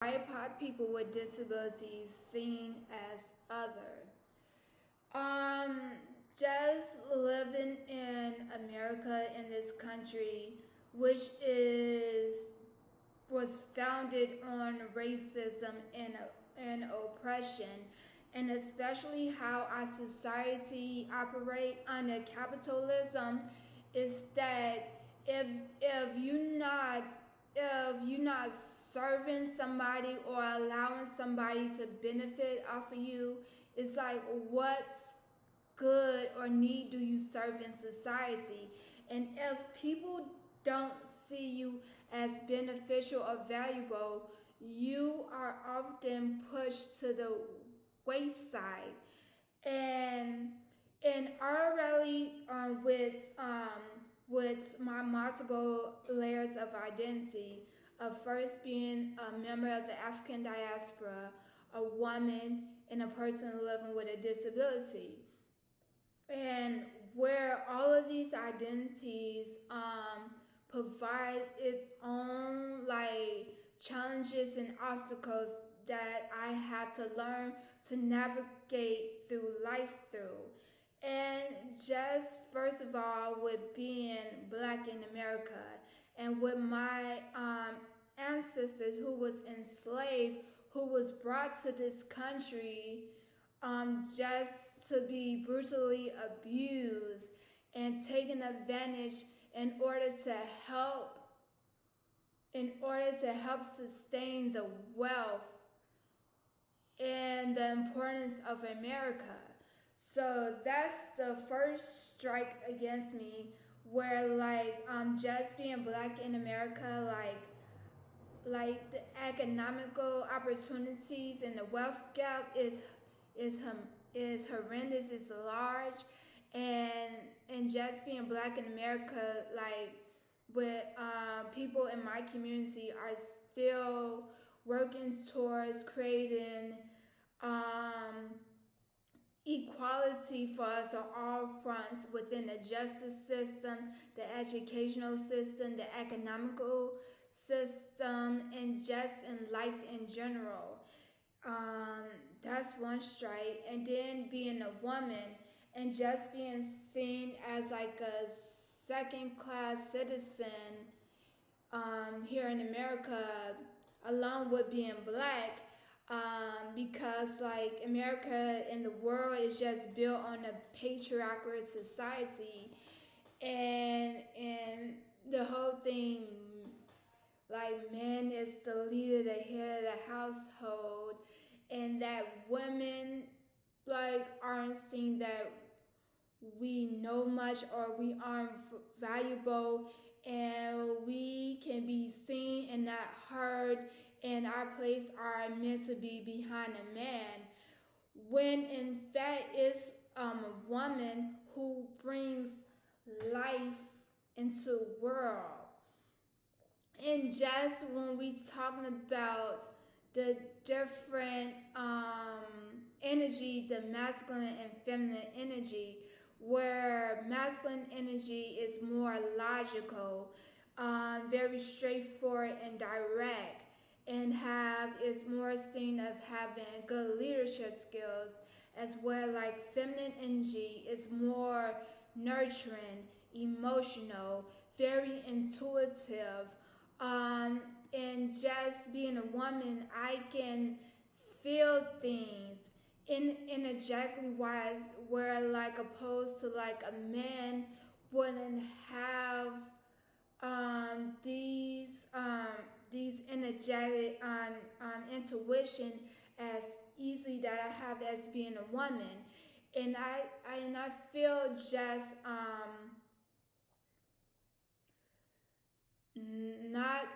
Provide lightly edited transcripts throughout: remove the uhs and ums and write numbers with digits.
BIPOC people with disabilities seen as other. Um, just living in America, in this country, which is was founded on racism and oppression, and especially how our society operate under capitalism, is that if if you not if you're not serving somebody or allowing somebody to benefit off of you, it's like what good or need do you serve in society? And if people don't see you as beneficial or valuable, you are often pushed to the wayside. And already with my multiple layers of identity, of first being a member of the African diaspora, a woman, and a person living with a disability, and where all of these identities provide its own like challenges and obstacles that I have to learn to navigate through life through. And just first of all, with being black in America and with my ancestors who was enslaved, who was brought to this country just to be brutally abused and taken advantage in order to help sustain the wealth and the importance of America. So that's the first strike against me, where like just being black in America, like the economical opportunities and the wealth gap is is horrendous, is large, and just being black in America, like with people in my community are still working towards creating um, equality for us on all fronts within the justice system, the educational system, the economical system, and just in life in general. That's one strike. And then being a woman and just being seen as like a second class citizen here in America, along with being black, because like America and the world is just built on a patriarchal society, and the whole thing, like man is the leader, the head of the household, and that women like aren't seen that we know much or we aren't valuable, and we can be seen and not heard, and our place are meant to be behind a man, when in fact it's a woman who brings life into the world. And just when we talking about the different energy, the masculine and feminine energy, where masculine energy is more logical, very straightforward and direct, and is more seen of having good leadership skills, as well like feminine energy is more nurturing, emotional, very intuitive, and just being a woman, I can feel things in energetically wise, where like opposed to like a man wouldn't have these energetic intuition as easy that I have as being a woman, and I feel just not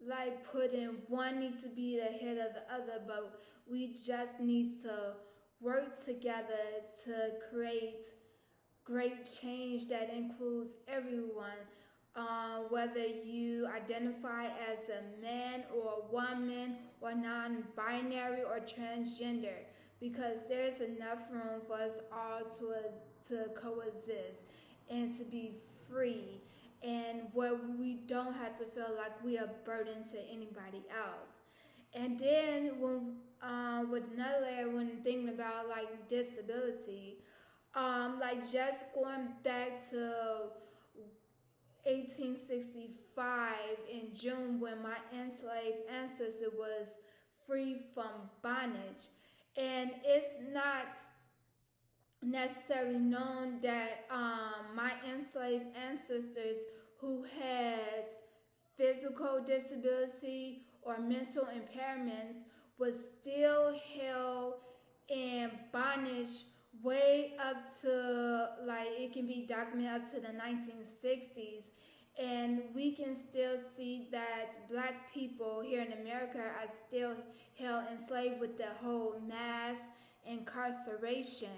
like putting one needs to be the head of the other, but we just need to work together to create great change that includes everyone, whether you identify as a man or a woman or non-binary or transgender, because there's enough room for us all to coexist and to be free, and where we don't have to feel like we are burdened to anybody else. And then with another layer, when thinking about like disability, like just going back to 1865 in June when my enslaved ancestor was free from bondage. And it's not necessarily known that my enslaved ancestors who had physical disability or mental impairments was still held in bondage way up to, like, it can be documented up to the 1960s. And we can still see that black people here in America are still held enslaved with the whole mass incarceration.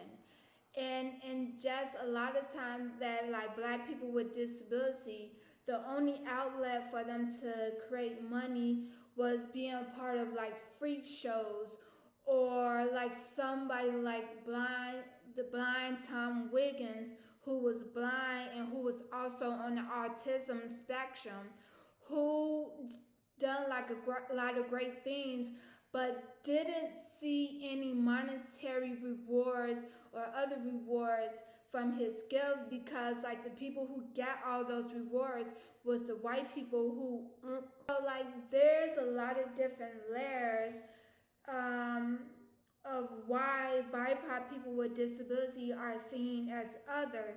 And just a lot of times that like black people with disability, the only outlet for them to create money was being a part of like freak shows, or like somebody like the blind Tom Wiggins, who was blind and who was also on the autism spectrum, who done like a lot of great things, but didn't see any monetary rewards or other rewards from his gift, because like the people who got all those rewards was the white people who so like there's a lot of different layers um, of why BIPOC people with disability are seen as other.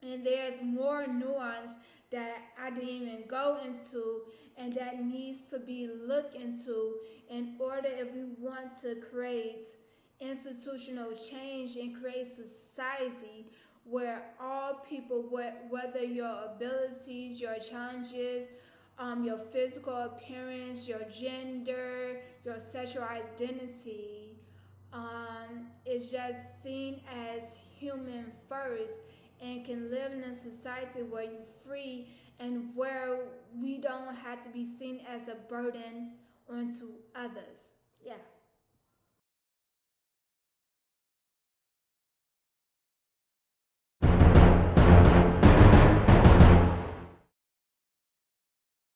And there's more nuance that I didn't even go into, and that needs to be looked into in order if we want to create institutional change and create society where all people, whether your abilities, your challenges, your physical appearance, your gender, your sexual identity, is just seen as human first, and can live in a society where you're free and where we don't have to be seen as a burden onto others. Yeah.